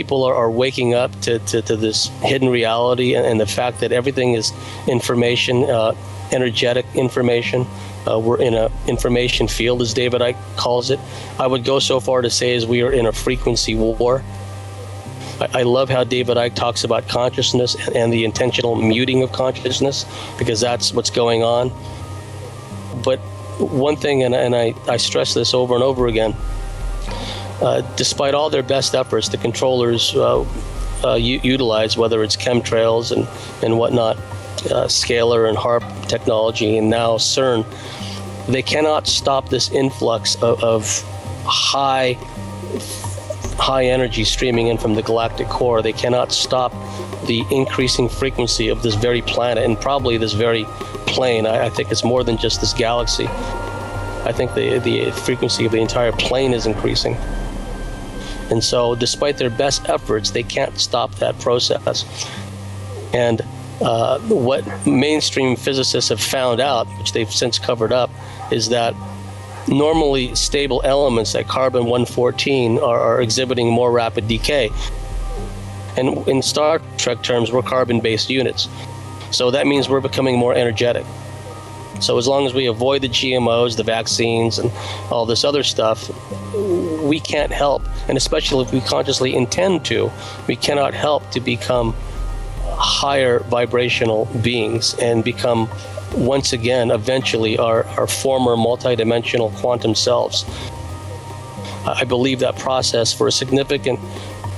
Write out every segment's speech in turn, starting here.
people are waking up to this hidden reality and the fact that everything is information, energetic information. We're in an information field, as David Icke calls it. I would go so far to say as we are in a frequency war. I love how David Icke talks about consciousness and the intentional muting of consciousness, because that's what's going on. But one thing, and I stress this over and over again, despite all their best efforts, the controllers utilize, whether it's chemtrails and whatnot, scalar and HARP technology, and now CERN, they cannot stop this influx of high energy streaming in from the galactic core. They cannot stop the increasing frequency of this very planet and probably this very plane. I think it's more than just this galaxy. I think the frequency of the entire plane is increasing. And so despite their best efforts, they can't stop that process. And what mainstream physicists have found out, which they've since covered up, is that normally stable elements like carbon-114 are exhibiting more rapid decay. And in Star Trek terms, we're carbon-based units. So that means we're becoming more energetic. So as long as we avoid the GMOs, the vaccines, and all this other stuff, we can't help. And especially if we consciously intend to, we cannot help to become higher vibrational beings and become, once again, eventually our former multidimensional quantum selves. I believe that process for a significant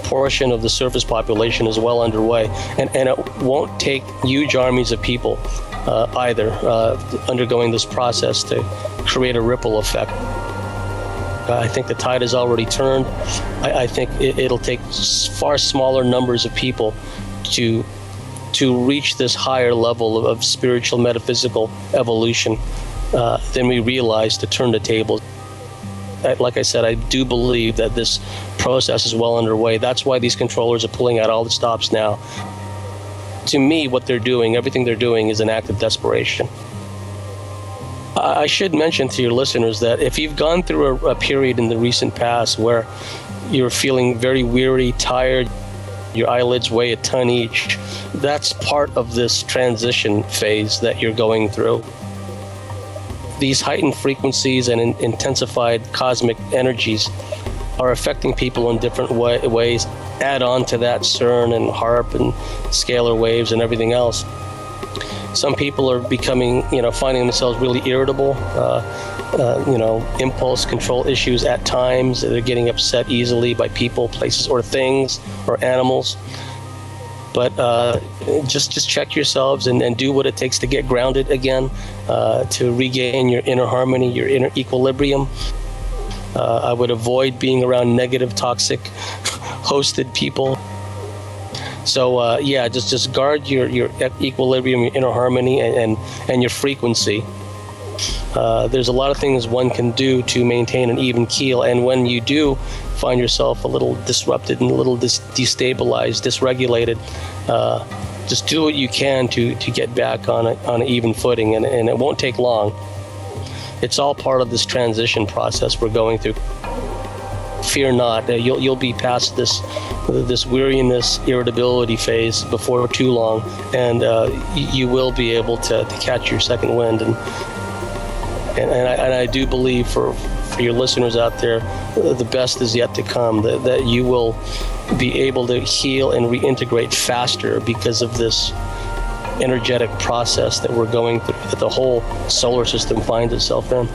portion of the surface population is well underway, and it won't take huge armies of people either undergoing this process to create a ripple effect. I think the tide has already turned. I think it'll take far smaller numbers of people to reach this higher level of spiritual metaphysical evolution than we realize to turn the tables. Like I said, I do believe that this process is well underway. That's why these controllers are pulling out all the stops now. To me, what they're doing, everything they're doing, is an act of desperation. I should mention to your listeners that if you've gone through a period in the recent past where you're feeling very weary, tired, your eyelids weigh a ton each, that's part of this transition phase that you're going through. These heightened frequencies and intensified cosmic energies are affecting people in different ways. Add on to that CERN and HARP and scalar waves and everything else. Some people are becoming, finding themselves really irritable, impulse control issues at times. They're getting upset easily by people, places, or things, or animals. But just check yourselves and do what it takes to get grounded again, to regain your inner harmony, your inner equilibrium. I would avoid being around negative, toxic, hosted people. So just guard your equilibrium, your inner harmony, and your frequency. There's a lot of things one can do to maintain an even keel, and when you do find yourself a little disrupted and a little destabilized, dysregulated, just do what you can to get back on an even footing, and it won't take long. It's all part of this transition process we're going through. Fear not, you'll be past this weariness, irritability phase before too long, and you will be able to catch your second wind. And I do believe for your listeners out there, the best is yet to come, that you will be able to heal and reintegrate faster because of this energetic process that we're going through, that the whole solar system finds itself in.